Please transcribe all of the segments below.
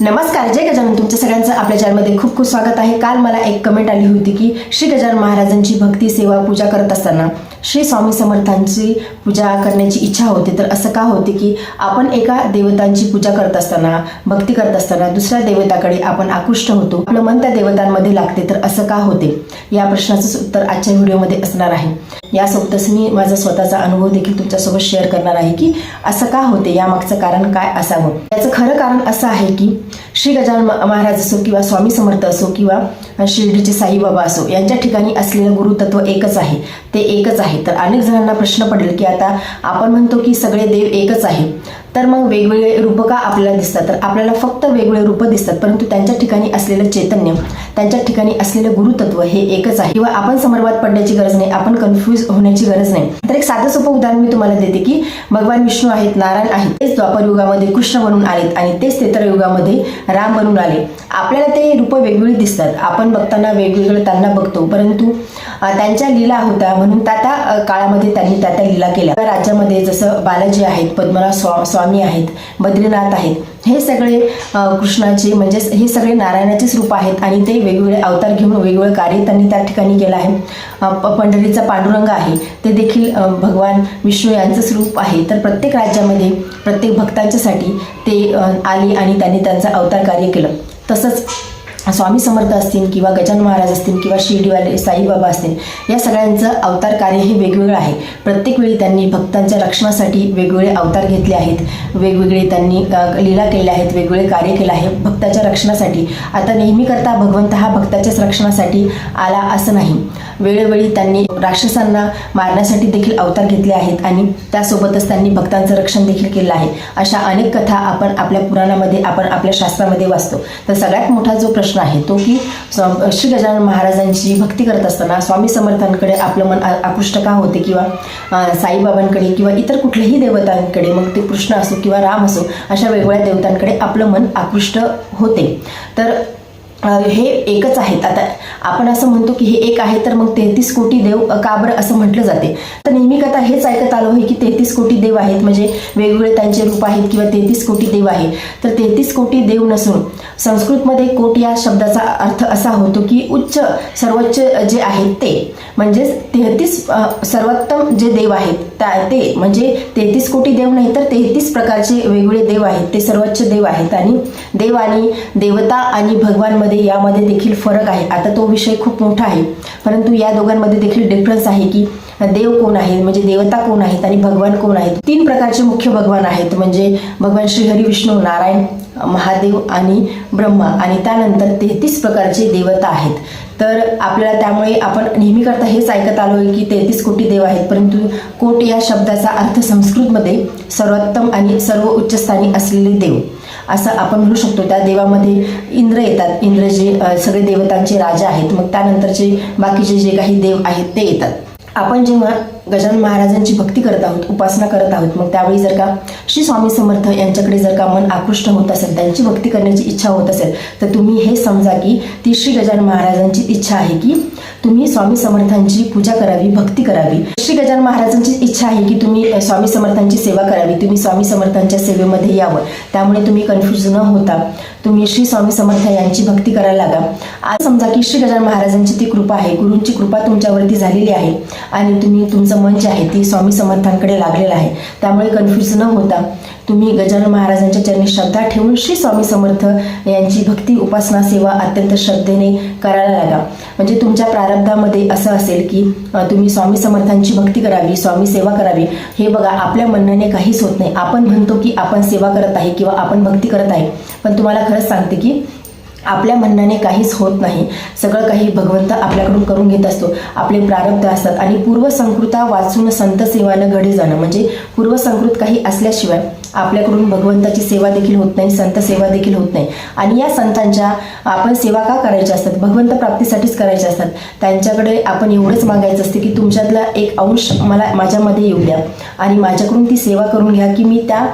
नमस्कार, जय गजानन. तुमच्या सगळ्यांचं आपल्या चॅनलमध्ये खूप खूप स्वागत आहे. काल मला एक कमेंट आली होती की श्री गजानन महाराजांची भक्ती सेवा पूजा करत असताना श्री स्वामी समर्थांची पूजा करण्याची इच्छा होते. तर असं का होते की आपण एका देवतांची पूजा करत असताना, भक्ती करत असताना दुसऱ्या देवताकडे आपण आकृष्ट होतो, आपलं मन त्या देवतांमध्ये लागते. तर असं का होते, या प्रश्नाचं उत्तर आजच्या व्हिडिओमध्ये असणार आहे. यासोबतच मी माझा स्वतःचा अनुभव देखील तुमच्यासोबत शेअर करणार आहे की असं का होते, यामागचं कारण काय असावं. याचं खरं कारण असं आहे की श्री गजानन महाराज असो किंवा स्वामी समर्थ असो किंवा शिर्डीचे साईबाबा असो, यांच्या ठिकाणी असलेलं गुरुतत्व एकच आहे, ते एकच आहे. तर अनेक जणांना प्रश्न पडेल की आता आपण म्हणतो की सगळे देव एकच आहे, तर मग वेगवेगळे रूप का आपल्याला दिसतात. तर आपल्याला फक्त वेगवेगळे रूप दिसतात, परंतु त्यांच्या ठिकाणी असलेलं चैतन्य, त्यांच्या ठिकाणी असलेलं गुरुतत्व हे एकच आहे. किंवा आपण समर्वात पडण्याची गरज नाही, आपण कन्फ्यूज होण्याची गरज नाही. तर एक साधं सोपं उदाहरण मी तुम्हाला देते की भगवान विष्णू आहेत, नारायण आहेत, तेच द्वापर युगामध्ये कृष्ण बनून आलेत आणि तेच त्रेता युगामध्ये राम बनून आले. आपल्याला ते रूप वेगवेगळी दिसतात, आपण बघताना वेगवेगळं त्यांना बघतो, परंतु त्यांच्या लीला होत्या म्हणून त्या काळामध्ये त्यांनी त्या लीला केल्या. राज्यामध्ये जसं बालाजी आहेत, पद्मनाभ स्वामी आहेत, बद्रीनाथ आहेत, हे सगळे कृष्णाचे म्हणजेच हे सगळे नारायणाचेच रूप आहेत आणि ते वेगवेगळे अवतार घेऊन वेगवेगळे कार्य त्यांनी त्या ठिकाणी केलं आहे. पंढरीचा पांडुरंग आहे, ते देखील भगवान विष्णू यांचंच रूप आहे. तर प्रत्येक राज्यामध्ये प्रत्येक भक्तांच्यासाठी ते आले आणि त्यांनी त्यांचं अवतार कार्य केलं. तसंच स्वामी समर्थ असतील किंवा गजानन महाराज असतील किंवा शिर्डीवाले साईबाबा असतील, या सगळ्यांचं अवतार कार्य हे वेगवेगळं आहे. प्रत्येक वेळी त्यांनी भक्तांच्या रक्षणासाठी वेगवेगळे अवतार घेतले आहेत, वेगवेगळे त्यांनी लीला केल्या आहेत, वेगवेगळे कार्य केलं आहे भक्ताच्या रक्षणासाठी. आता नेहमी करता भगवंत हा भक्ताच्याच रक्षणासाठी आला असं नाही, वेळोवेळी त्यांनी राक्षसांना मारण्यासाठी देखील अवतार घेतले आहेत आणि त्यासोबतच त्यांनी भक्तांचं रक्षण देखील केलं आहे. अशा अनेक कथा आपण आपल्या पुराणामध्ये, आपण आपल्या शास्त्रामध्ये वाचतो. तर सगळ्यात मोठा जो प्रश्न आहे तो की श्री गजानन महाराजांची भक्ती करत असताना स्वामी समर्थांकडे आपलं मन आकृष्ट का होते किंवा साईबाबांकडे किंवा इतर कुठल्याही देवतांकडे, मग ते कृष्ण असो किंवा राम असो, अशा वेगवेगळ्या देवतांकडे आपलं मन आकृष्ट होते. तर हे एकच आहेत. आता आपण असं म्हणतो की हे एक आहे, तर मग 33 कोटी देव का बरं असं म्हटलं जाते. तर नेहमी कथा हेच ऐकत आलो आहे की 33 कोटी देव आहेत, म्हणजे वेगवेगळे त्यांचे रूप आहेत किंवा 33 कोटी देव आहे. तर 33 कोटी देव नसून संस्कृतमध्ये कोट या शब्दाचा अर्थ असा होतो की उच्च, सर्वोच्च जे आहेत ते, म्हणजेच 33 सर्वोत्तम जे देव आहेत ते, म्हणजे 33 कोटी देव नाही तर 33 प्रकारचे वेगवेगळे देव आहेत, ते सर्वोच्च देव आहेत. आणि देव आणि देवता आणि भगवान यामध्ये देखील फरक आहे. आता तो विषय खूप मोठा आहे, परंतु या दोघांमध्ये देखील डिफरन्स आहे की देव कोण आहे, म्हणजे देवता कोण आहेत आणि भगवान कोण आहेत. 3 प्रकारचे मुख्य भगवान आहेत, म्हणजे भगवान श्री हरी, विष्णू, नारायण, महादेव आणि ब्रह्मा, आणि त्यानंतर 33 प्रकारचे देवता आहेत. तर आपल्याला त्यामुळे आपण नेहमी करता हेच ऐकत आलो आहे की 33 कोटी देव आहेत, परंतु कोट या शब्दाचा अर्थ संस्कृतमध्ये सर्वोत्तम आणि सर्व उच्चस्थानी असलेले देव असं आपण म्हणू शकतो. त्या देवामध्ये इंद्र येतात, इंद्र जे सगळे देवतांचे राजा आहेत, मग त्यानंतरचे बाकीचे जे काही देव आहेत ते येतात. आपण जेव्हा गजानन महाराजांची भक्ती करत आहोत, उपासना करत आहोत, मग त्यावेळी जर का श्री स्वामी समर्थ यांच्याकडे जर का मन आकृष्ट होत असेल, त्यांची भक्ती करण्याची इच्छा होत असेल, तर तुम्ही हे समजा की ती श्री गजानन महाराजांची इच्छा आहे की तुम्ही स्वामी समर्थांची पूजा करावी, भक्ती करावी. श्री गजानन महाराजांची इच्छा आहे की तुम्ही स्वामी समर्थांची सेवा करावी, तुम्ही स्वामी समर्थांच्या सेवेमध्ये यावं. त्यामुळे तुम्ही कन्फ्यूज न होता तुम्ही श्री स्वामी समर्थ यांची भक्ती करायला लागा. आज समजा की श्री गजानन महाराजांची ती कृपा आहे, गुरूंची कृपा तुमच्यावरती झालेली आहे आणि तुम्ही तुमचं मन जे आहे ती स्वामी समर्थांकडे लागलेलं आहे. त्यामुळे कन्फ्यूज न होता तुम्ही गजानन महाराजांच्या चरणी श्रद्धा ठेवून श्री स्वामी समर्थ यांची भक्ती, उपासना, सेवा अत्यंत श्रद्धेने करायला लागा. म्हणजे तुमच्या प्रारब्धामध्ये असं असेल की तुम्ही स्वामी समर्थांची भक्ती करावी, स्वामी सेवा करावी. हे बघा, आपल्या म्हणण्याने काहीच होत नाही. आपण म्हणतो की आपण सेवा करत आहे किंवा आपण भक्ती करत आहे, पण तुम्हाला खरंच सांगते की आपल्या म्हणण्याने काहीच होत नाही. सगळं काही भगवंत आपल्याकडून करून घेत असतो. आपले प्रारब्ध असतात आणि पूर्वसंकृता वाचून संत सेवानं घडे जाणं, म्हणजे पूर्वसंकृत काही असल्याशिवाय आपल्याकडून भगवंताची सेवा देखील होत नाही, संत सेवा देखील होत नाही. आणि या संतांच्या आपण सेवा का करायच्या असतात, भगवंत प्राप्तीसाठीच करायच्या असतात. त्यांच्याकडे आपण एवढंच मागायचं असते की तुमच्यातला एक अंश मला माझ्यामध्ये येऊ द्या आणि माझ्याकडून ती सेवा करून घ्या की मी त्या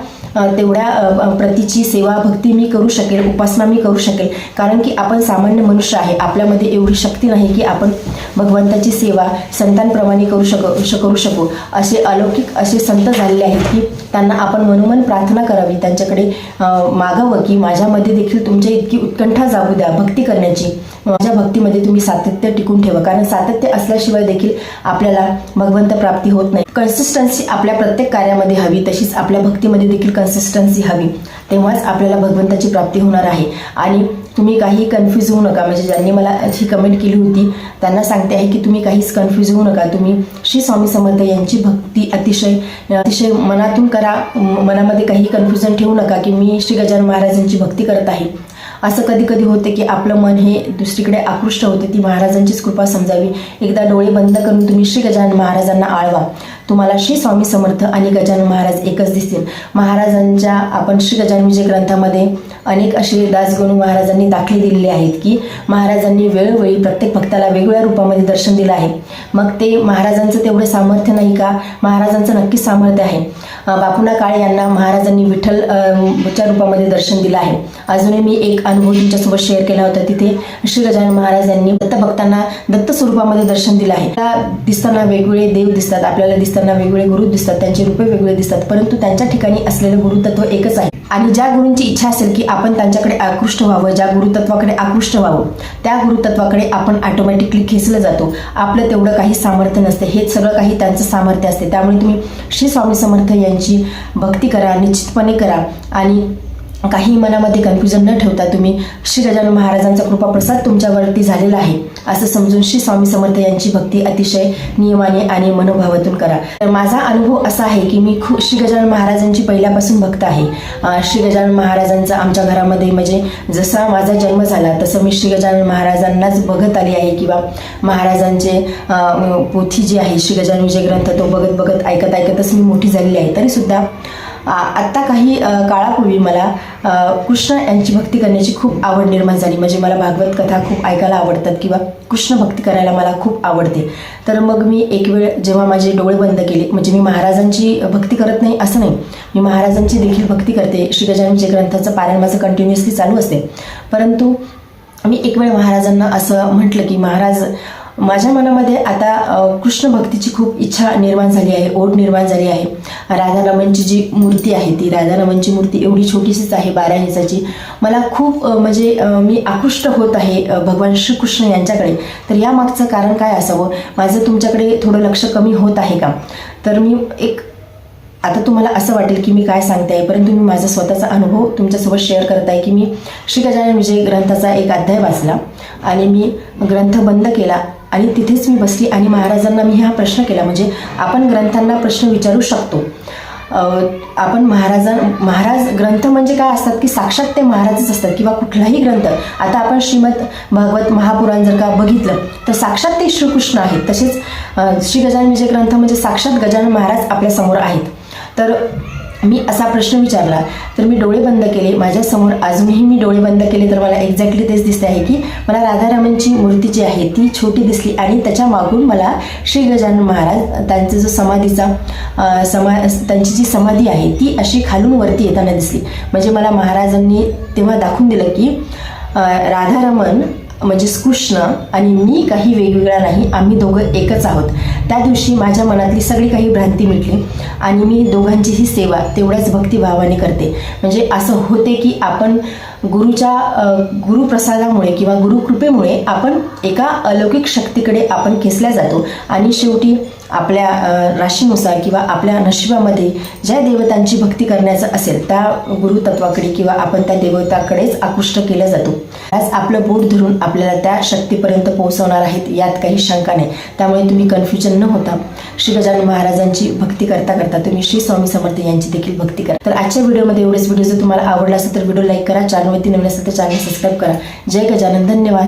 तेवढ्या प्रतीची सेवा भक्ती मी करू शकेल, उपासना मी करू शकेल. कारण की आपण सामान्य मनुष्य आहे, आपल्यामध्ये एवढी शक्ती नाही की आपण भगवंताची सेवा संतांप्रमाणे करू शकू. असे अलौकिक असे संत झालेले आहेत की त्यांना आपण मनोमन प्रार्थना करावी, त्यांच्याकडे मागावं की माझ्यामध्ये देखील तुमच्या इतकी उत्कंठा जागू द्या भक्ती करण्याची. माझ्या भक्तीमध्ये तुम्ही सातत्य टिकून ठेवा, कारण सातत्य असल्याशिवाय देखील आपल्याला भगवंत प्राप्ती होत नाही. कन्सिस्टन्सी आपल्या प्रत्येक कार्यामध्ये हवी, तशीच आपल्या भक्तीमध्ये देखील कन्सिस्टन्सी हवी, तेव्हाच आपल्याला भगवंताची प्राप्ती होणार आहे. आणि तुम्ही काही कन्फ्यूज होऊ नका. म्हणजे ज्यांनी मला ही कमेंट केली होती त्यांना सांगते आहे की तुम्ही काहीच कन्फ्यूज होऊ नका. तुम्ही श्री स्वामी समर्थ यांची भक्ती अतिशय मनातून करा. मनामध्ये काही कन्फ्युजन ठेवू नका की मी श्री गजानन महाराजांची भक्ती करत आहे. असं कधी कधी होते की आपलं मन हे दुसरीकडे आकृष्ट होते, ती महाराजांचीच कृपा समजावी. एकदा डोळे बंद करून तुम्ही श्री गजानन महाराजांना आळवा, तुम्हाला श्री स्वामी समर्थ आणि गजानन महाराज एकच दिसतील. महाराजांच्या आपण श्री गजानन विजय ग्रंथामध्ये अनेक असे दासगणू महाराजांनी दाखले दिलेले आहेत की महाराजांनी वेळोवेळी प्रत्येक भक्ताला वेगवेगळ्या रूपामध्ये दर्शन दिलं आहे. मग ते महाराजांचं तेवढं सामर्थ्य नाही का? महाराजांचं नक्कीच सामर्थ्य आहे. बापूना काळे यांना महाराजांनी विठ्ठलच्या रूपामध्ये दर्शन दिलं आहे. अजूनही मी एक अनुभव तुमच्यासोबत शेअर केला होता. तिथे श्री गजानन महाराज यांनी दत्तभक्तांना दत्त स्वरूपामध्ये दर्शन दिलं आहे. दिसताना वेगवेगळे देव दिसतात, आपल्याला दिसताना वेगवेगळे गुरु दिसतात, त्यांचे रूपे वेगळे दिसतात, परंतु त्यांच्या ठिकाणी असलेलं गुरुतत्व एकच आहे. आणि ज्या गुरूंची इच्छा असेल की आपण त्यांच्याकडे आकृष्ट व्हावं, ज्या गुरुतत्वाकडे आकृष्ट व्हावं, त्या गुरुतत्वाकडे आपण ऑटोमॅटिकली खेचलं जातो. आपलं तेवढं काही सामर्थ्य नसते, हे सगळं काही त्यांचं सामर्थ्य असते. त्यामुळे तुम्ही श्री स्वामी समर्थ यांची भक्ती करा, निश्चितपणे करा. आणि काही मनामध्ये कन्फ्युजन न ठेवता तुम्ही श्री गजानन महाराजांचा कृपा प्रसाद तुमच्यावरती झालेला आहे असं समजून श्री स्वामी समर्थ यांची भक्ती अतिशय नियमाने आणि मनोभावातून करा. तर माझा अनुभव असा आहे की मी श्री गजानन महाराजांची पहिल्यापासून भक्त आहे. श्री गजानन महाराजांचा आमच्या घरामध्ये म्हणजे जसा माझा जन्म झाला तसं मी श्री गजानन महाराजांनाच बघत आली आहे, किंवा महाराजांचे पोथी जी आहे श्री गजानन विजय ग्रंथ तो बघत ऐकतच मी मोठी झालेली आहे. तरीसुद्धा आत्ता काही काळापूर्वी मला कृष्ण यांची भक्ती करण्याची खूप आवड निर्माण झाली. म्हणजे मला भागवत कथा खूप ऐकायला आवडतात किंवा कृष्ण भक्ती करायला मला खूप आवडते. तर मग मी एक वेळ जेव्हा माझे डोळे बंद केले, म्हणजे मी महाराजांची भक्ती करत नाही असं नाही, मी महाराजांची देखील भक्ती करते. श्री गजानन विजय ग्रंथाचं पारायण माझं कंटिन्युअसली चालू असते. परंतु मी एक वेळ महाराजांना असं म्हटलं की महाराज, माझ्या मनामध्ये आता कृष्ण भक्तीची खूप इच्छा निर्माण झाली आहे, ओढ निर्माण झाली आहे. राधारमणची जी मूर्ती आहे ती राधारमणची मूर्ती एवढी छोटीशीच आहे, 12 इंचाची. मला खूप म्हणजे मी आकृष्ट होत आहे भगवान श्रीकृष्ण यांच्याकडे. तर यामागचं कारण काय असावं? माझं तुमच्याकडे थोडं लक्ष कमी होत आहे का? तर मी आता तुम्हाला असं वाटेल की मी काय सांगते आहे, परंतु मी माझा स्वतःचा अनुभव तुमच्यासोबत शेअर करत आहे की मी श्री गजानन विजय ग्रंथाचा एक अध्याय वाचला आणि मी ग्रंथ बंद केला आणि तिथेच मी बसली आणि महाराजांना मी हा प्रश्न केला. म्हणजे आपण ग्रंथांना प्रश्न विचारू शकतो. आपण महाराज ग्रंथ म्हणजे काय असतात की साक्षात ते महाराजच असतात, किंवा कुठलाही ग्रंथ. आता आपण श्रीमद भागवत महापुराण जर का बघितलं तर साक्षात ते श्रीकृष्ण आहेत. तसेच श्री गजानन विजय ग्रंथ म्हणजे साक्षात गजानन महाराज आपल्या समोर आहेत. तर मी असा प्रश्न विचारला, तर मी डोळे बंद केले. माझ्यासमोर अजूनही मी डोळे बंद केले तर मला एक्झॅक्टली तेच दिसते आहे की मला राधारमणची मूर्ती जी आहे ती छोटी दिसली आणि त्याच्या मागून मला श्री गजानन महाराज त्यांचं जो त्यांची जी समाधी आहे ती अशी खालून वरती येताना दिसली. म्हणजे मला महाराजांनी तेव्हा दाखवून दिलं की राधारमण म्हणजे कृष्ण आणि मी काही वेगवेगळा नाही, आम्ही दोघं एकच आहोत. त्या दिवशी माझ्या मनातली सगळी काही भ्रांती मिटली आणि मी दोघांचीही सेवा तेवढ्याच भक्तिभावाने करते. म्हणजे असं होते की आपण गुरुप्रसादामुळे किंवा गुरुकृपेमुळे आपण एका अलौकिक शक्तीकडे आपण खेचल्या जातो आणि शेवटी आपल्या राशीनुसार किंवा आपल्या नशिबामध्ये ज्या देवतांची भक्ती करण्याचं असेल त्या गुरुतत्वाकडे किंवा आपण त्या देवताकडेच आकृष्ट केलं जातो. आज आपलं बोट धरून आपल्याला त्या शक्तीपर्यंत पोहोचवणार आहेत, यात काही शंका नाही. त्यामुळे तुम्ही कन्फ्युजन न होता श्री गजानन महाराजांची भक्ती करता करता तुम्ही श्री स्वामी समर्थ यांची देखील भक्ती करा. तर आजच्या व्हिडिओमध्ये एवढेच. व्हिडिओ जर तुम्हाला आवडला असेल तर व्हिडिओ लाईक करा, चॅनलवरती नवीन असेल तर चॅनल सबस्क्राईब करा. जय गजानन, धन्यवाद.